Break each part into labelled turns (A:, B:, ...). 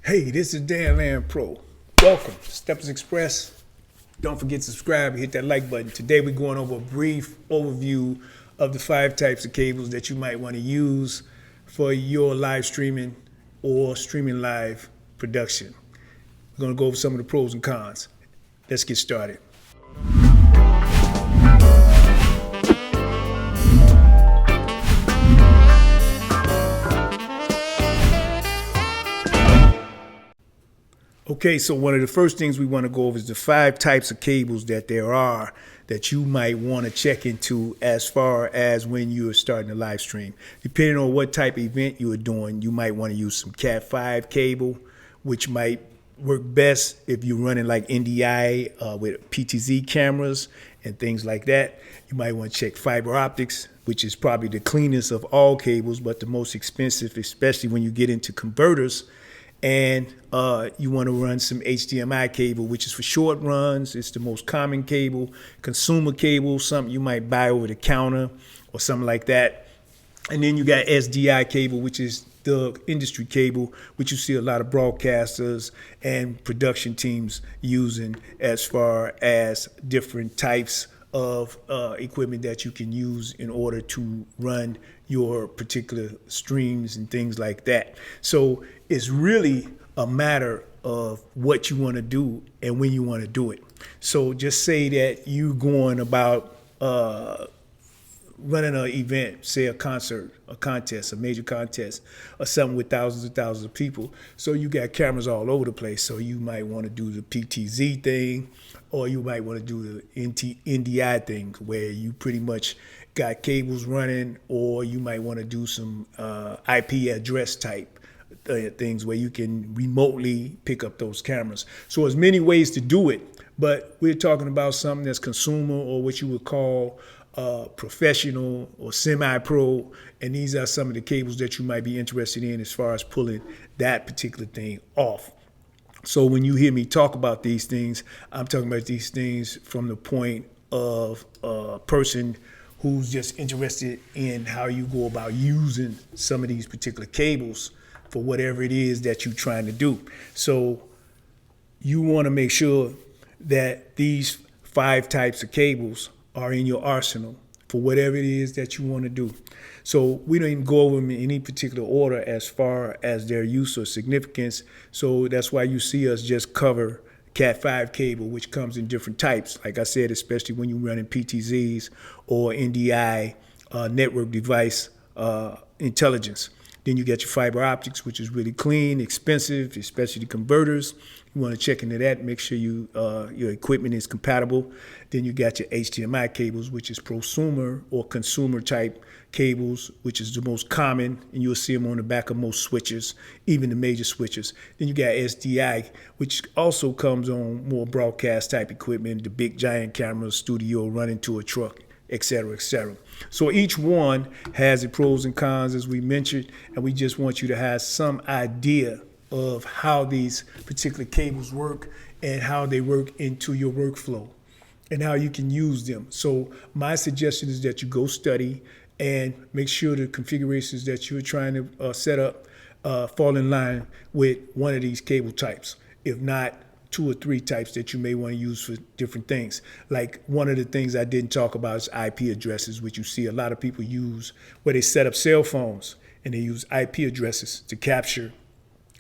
A: Hey, this is Dan Land Pro. Welcome to Steppers Express. Don't forget to subscribe and hit that like button. Today we're going over a brief overview of the 5 types of cables that you might want to use for your live streaming or streaming live production. We're going to go over some of the pros and cons. Let's get started. Okay, so one of the first things we want to go over is the 5 types of cables that there are that you might want to check into as far as when you are starting a live stream. Depending on what type of event you are doing, you might want to use some Cat5 cable, which might work best if you're running like NDI with PTZ cameras and things like that. You might want to check fiber optics, which is probably the cleanest of all cables, but the most expensive, especially when you get into converters. And you want to run some HDMI cable, which is for short runs. It's the most common cable. Consumer cable, something you might buy over the counter or something like that. And then you got SDI cable, which is the industry cable, which you see a lot of broadcasters and production teams using as far as different types of equipment that you can use in order to run your particular streams and things like that. So it's really a matter of what you want to do and when you want to do it. So just say that you're going about running an event, say a concert, a contest, a major contest, or something with thousands and thousands of people. So you got cameras all over the place. So you might want to do the PTZ thing, or you might want to do the NDI thing, where you pretty much got cables running, or you might want to do some IP address type things where you can remotely pick up those cameras. So there's many ways to do it, but we're talking about something that's consumer, or what you would call professional or semi-pro, and these are some of the cables that you might be interested in as far as pulling that particular thing off. So when you hear me talk about these things, I'm talking about these things from the point of a person who's just interested in how you go about using some of these particular cables for whatever it is that you're trying to do. So you want to make sure that these 5 types of cables are in your arsenal for whatever it is that you want to do. So we don't even go over them in any particular order as far as their use or significance. So that's why you see us just cover Cat5 cable, which comes in different types. Like I said, especially when you're running PTZs or NDI network device intelligence. Then you got your fiber optics, which is really clean, expensive, especially the converters. You want to check into that, make sure your equipment is compatible. Then you got your HDMI cables, which is prosumer or consumer type cables, which is the most common, and you'll see them on the back of most switches, even the major switches. Then you got SDI, which also comes on more broadcast type equipment, the big giant cameras, studio, running to a truck, et cetera, et cetera. So each one has its pros and cons, as we mentioned, and we just want you to have some idea of how these particular cables work and how they work into your workflow and how you can use them. So my suggestion is that you go study and make sure the configurations that you're trying to set up fall in line with one of these cable types, if not 2 or 3 types that you may want to use for different things. Like one of the things I didn't talk about is IP addresses, which you see a lot of people use where they set up cell phones and they use IP addresses to capture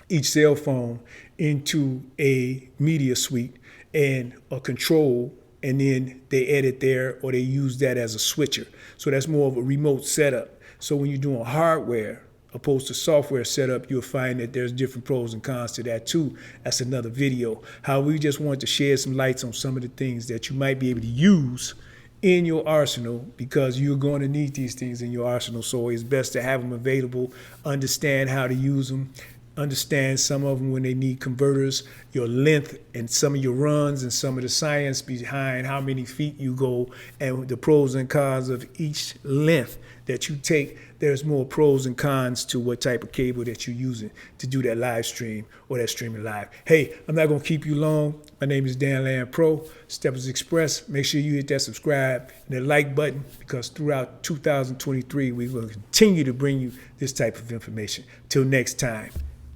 A: each cell phone into a media suite and a control, and then they edit there or they use that as a switcher. So that's more of a remote setup. So when you're doing hardware opposed to software setup, you'll find that there's different pros and cons to that too. That's another video. How we just want to shed some lights on some of the things that you might be able to use in your arsenal, because you're going to need these things in your arsenal. So it's best to have them available, understand how to use them, understand some of them when they need converters, your length and some of your runs, and some of the science behind how many feet you go and the pros and cons of each length that you take. There's more pros and cons to what type of cable that you're using to do that live stream or that streaming live. Hey, I'm not going to keep you long. My name is Dan Land Pro, Steppers Express. Make sure you hit that subscribe and that like button, because throughout 2023, we will continue to bring you this type of information. Till next time.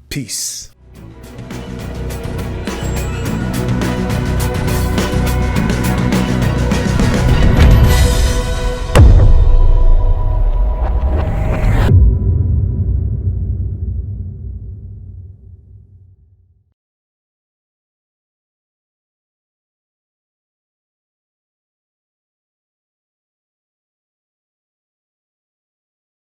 A: Peace.